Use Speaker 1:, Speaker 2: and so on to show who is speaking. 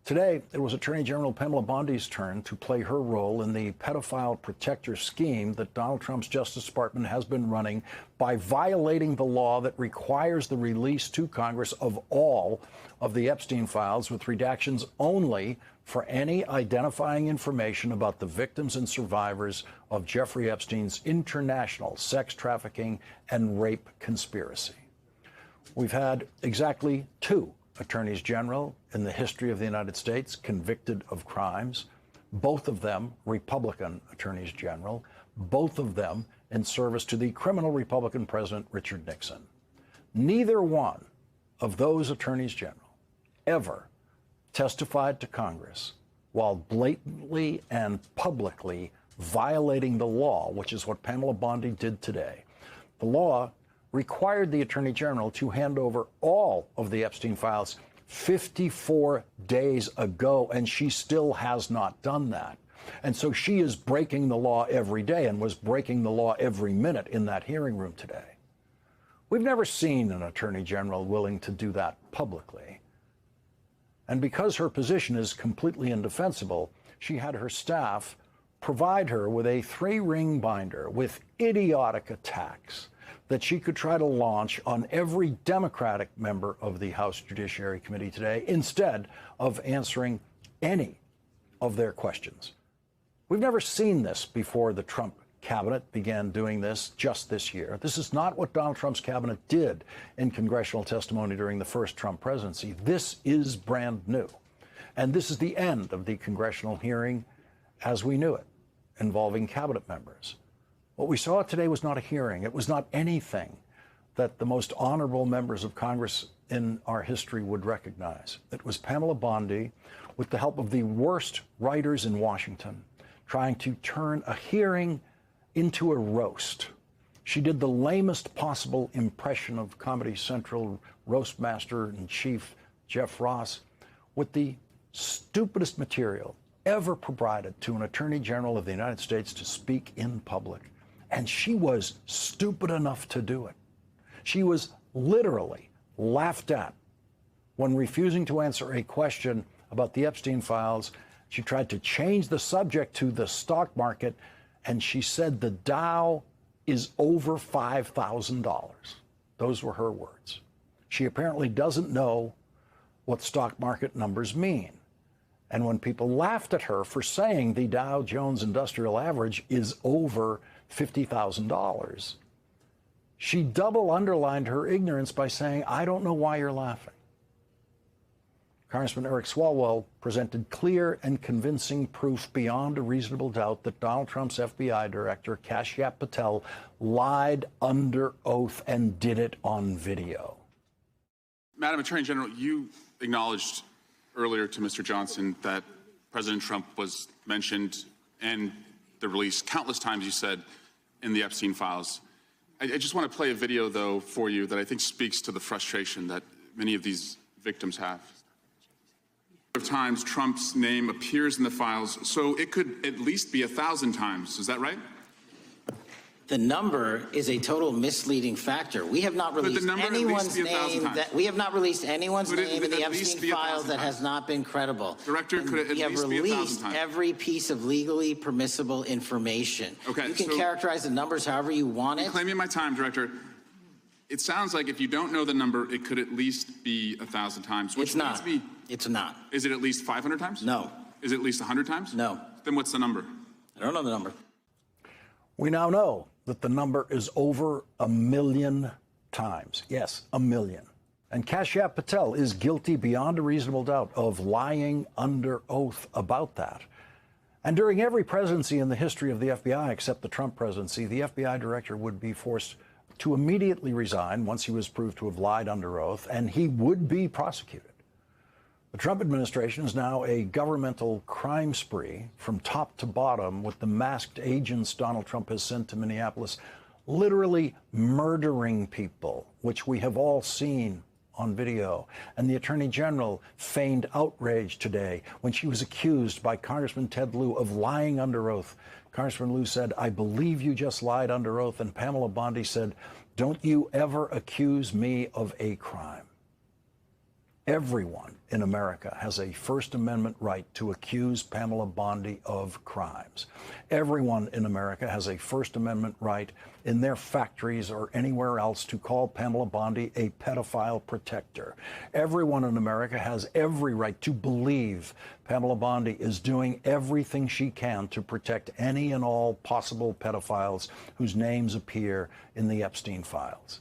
Speaker 1: Today, it was Attorney General Pamela Bondi's turn to play her role in the pedophile protector scheme that Donald Trump's Justice Department has been running by violating the law that requires the release to Congress of all of the Epstein files, with redactions only for any identifying information about the victims and survivors of Jeffrey Epstein's international sex trafficking and rape conspiracy. We've had exactly two attorneys general in the history of the United States convicted of crimes, both of them Republican attorneys general, both of them in service to the criminal Republican President Richard Nixon. Neither one of those attorneys general ever testified to Congress while blatantly and publicly violating the law, which is what Pamela Bondi did today. The law required the Attorney General to hand over all of the Epstein files 54 days ago, and she still has not done that. And so she is breaking the law every day and was breaking the law every minute in that hearing room today. We've never seen an Attorney General willing to do that publicly. And because her position is completely indefensible, she had her staff provide her with a 3-ring binder with idiotic attacks that she could try to launch on every Democratic member of the House Judiciary Committee today, instead of answering any of their questions. We've never seen this before. The Trump cabinet began doing this just this year. This is not what Donald Trump's cabinet did in congressional testimony during the first Trump presidency. This is brand new. And this is the end of the congressional hearing as we knew it, involving cabinet members. What we saw today was not a hearing. It was not anything that the most honorable members of Congress in our history would recognize. It was Pamela Bondi, with the help of the worst writers in Washington, trying to turn a hearing into a roast. She did the lamest possible impression of Comedy Central roast master in chief Jeff Ross, with the stupidest material ever provided to an Attorney General of the United States to speak in public. And she was stupid enough to do it. She was literally laughed at when refusing to answer a question about the Epstein files. She tried to change the subject to the stock market, and she said the Dow is over $5,000. Those were her words. She apparently doesn't know what stock market numbers mean. And when people laughed at her for saying the Dow Jones Industrial Average is over $50,000, she double underlined her ignorance by saying, "I don't know why you're laughing." Congressman Eric Swalwell presented clear and convincing proof beyond a reasonable doubt that Donald Trump's FBI director, Kashyap Patel, lied under oath and did it on video.
Speaker 2: Madam Attorney General, you acknowledged earlier to Mr. Johnson that President Trump was mentioned and the release countless times, you said, in the Epstein files. I just want to play a video, though, for you that I think speaks to the frustration that many of these victims have. Of times Trump's name appears in the files, so it could at least be 1,000 times. Is that right?
Speaker 3: The number is a total misleading factor. We have not released anyone's name in the Epstein files that has not been credible.
Speaker 2: Director, could it at least be 1,000 times?
Speaker 3: We have released every piece of legally permissible information.
Speaker 2: Okay,
Speaker 3: you can characterize the numbers however you want it.
Speaker 2: Claiming my time, Director. It sounds like if you don't know the number, it could at least be 1,000 times. Which
Speaker 3: it's not. It's not.
Speaker 2: Is it at least 500 times?
Speaker 3: No.
Speaker 2: Is it at least 100 times?
Speaker 3: No.
Speaker 2: Then what's the number?
Speaker 3: I don't know the number.
Speaker 1: We now know that the number is over 1 million times. Yes, 1 million. And Kashyap Patel is guilty beyond a reasonable doubt of lying under oath about that. And during every presidency in the history of the FBI, except the Trump presidency, the FBI director would be forced to immediately resign once he was proved to have lied under oath, and he would be prosecuted. The Trump administration is now a governmental crime spree from top to bottom, with the masked agents Donald Trump has sent to Minneapolis literally murdering people, which we have all seen on video. And the Attorney General feigned outrage today when she was accused by Congressman Ted Lieu of lying under oath. Congressman Lieu said, "I believe you just lied under oath." And Pamela Bondi said, "Don't you ever accuse me of a crime." Everyone in America has a First Amendment right to accuse Pamela Bondi of crimes. Everyone in America has a First Amendment right in their factories or anywhere else to call Pamela Bondi a pedophile protector. Everyone in America has every right to believe Pamela Bondi is doing everything she can to protect any and all possible pedophiles whose names appear in the Epstein files.